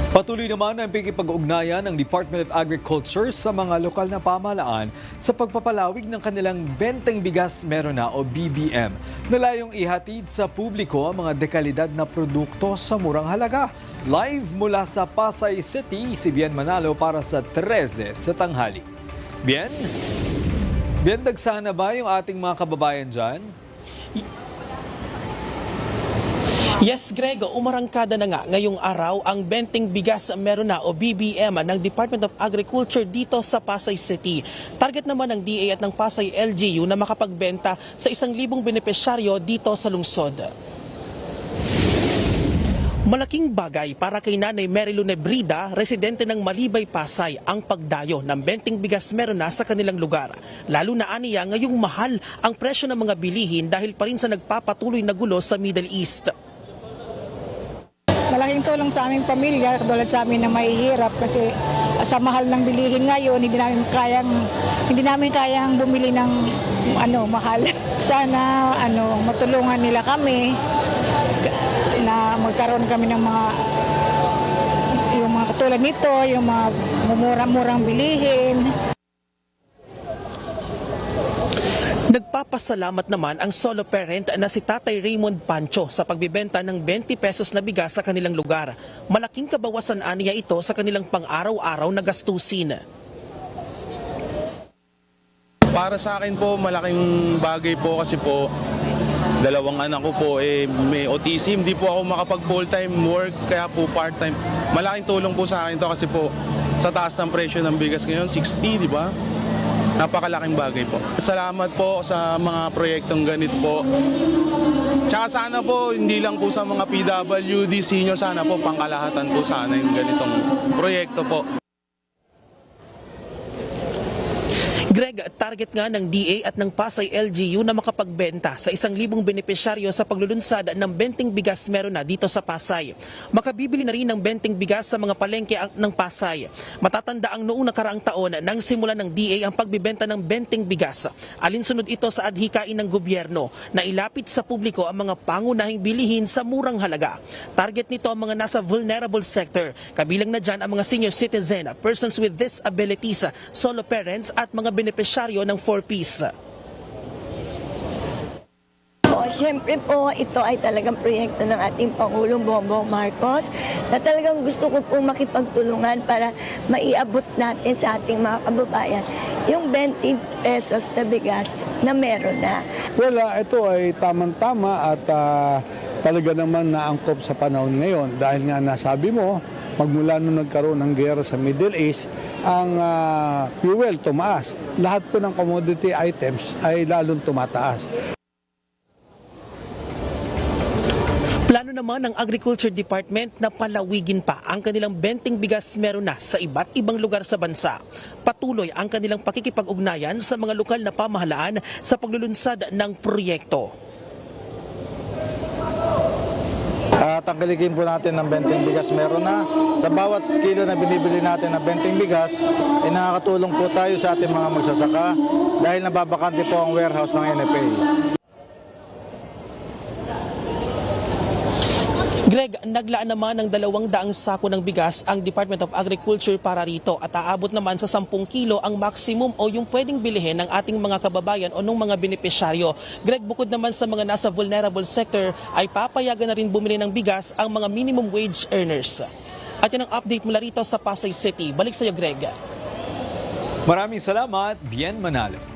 Patuloy naman ang pakikipag-ugnayan ng Department of Agriculture sa mga lokal na pamahalaan sa pagpapalawig ng kanilang benteng bigas meron na o BBM na layong ihatid sa publiko ang mga dekalidad na produkto sa murang halaga. Live mula sa Pasay City, si Bien Manalo para sa 13 sa tanghali. Bien, dagsana ba yung ating mga kababayan dyan? Yes, Greg, umarangkada na nga ngayong araw ang benteng bigas meron na o BBM ng Department of Agriculture dito sa Pasay City. Target naman ng DA at ng Pasay LGU na makapagbenta sa 1,000 benepisyaryo dito sa lungsod. Malaking bagay para kay Nanay Merilo Nebrida, residente ng Malibay, Pasay, ang pagdayo ng benteng bigas meron na sa kanilang lugar. Lalo na aniya ngayong mahal ang presyo ng mga bilihin dahil pa rin sa nagpapatuloy na gulo sa Middle East. Malaking tulong sa aming pamilya, katulad sa amin na mahihirap kasi sa mahal ng bilihin ngayon, hindi namin kayang bumili ng mahal. Sana matulungan nila kami na magkaroon kami ng yung mga katulad nito, yung mga murang bilihin. Nagpapasalamat naman ang solo parent na si Tatay Raymond Pancho sa pagbibenta ng 20 pesos na bigas sa kanilang lugar. Malaking kabawasan aniya ito sa kanilang pang-araw-araw na gastusin. Para sa akin po, malaking bagay po kasi po, dalawang anak ko po may autism, hindi po ako makapag full-time work, kaya po part-time. Malaking tulong po sa akin to kasi po sa taas ng presyo ng bigas ngayon, 60, di ba? Napakalaking bagay po. Salamat po sa mga proyektong ganito po. Tsaka sana po, hindi lang po sa mga PWD senior, sana po pangkalahatan po sana yung ganitong proyekto po. Greg, target nga ng DA at ng Pasay LGU na makapagbenta sa 1,000 benepisyaryo sa paglulunsad ng benteng bigas meron na dito sa Pasay. Makabibili na rin ng benteng bigas sa mga palengke ng Pasay. Matatanda ang noong nakaraang taon nang simula ng DA ang pagbibenta ng benteng bigas. Alinsunod ito sa adhikain ng gobyerno na ilapit sa publiko ang mga pangunahing bilihin sa murang halaga. Target nito ang mga nasa vulnerable sector. Kabilang na dyan ang mga senior citizen, persons with disabilities, solo parents at mga benepisyaryo ng 4Ps. Siyempre po, ito ay talagang proyekto ng ating Pangulong Bongbong Marcos na talagang gusto ko po makipagtulungan para maiabot natin sa ating mga kababayan yung 20 pesos na bigas na meron na. Well, ito ay tamang-tama at talaga naman naangkop sa panahon ngayon dahil nga nasabi mo, magmula nung nagkaroon ng gera sa Middle East, ang fuel tumaas. Lahat po ng commodity items ay lalong tumataas. Plano naman ng Agriculture Department na palawigin pa ang kanilang benteng bigas meron na sa iba't ibang lugar sa bansa. Patuloy ang kanilang pakikipag-ugnayan sa mga lokal na pamahalaan sa paglulunsad ng proyekto. Tangkilikin po natin ng benteng bigas meron na. Sa bawat kilo na binibili natin ng benteng bigas, nakakatulong po tayo sa ating mga magsasaka dahil nababakante po ang warehouse ng NFA. Greg, naglaan naman ng 200 sako ng bigas ang Department of Agriculture para rito at aabot naman sa 10 kilo ang maximum o yung pwedeng bilihin ng ating mga kababayan o ng mga benepisyaryo. Greg, bukod naman sa mga nasa vulnerable sector, ay papayagan na rin bumili ng bigas ang mga minimum wage earners. At yan ang update mula rito sa Pasay City. Balik sa iyo, Greg. Maraming salamat, Bien Manalo.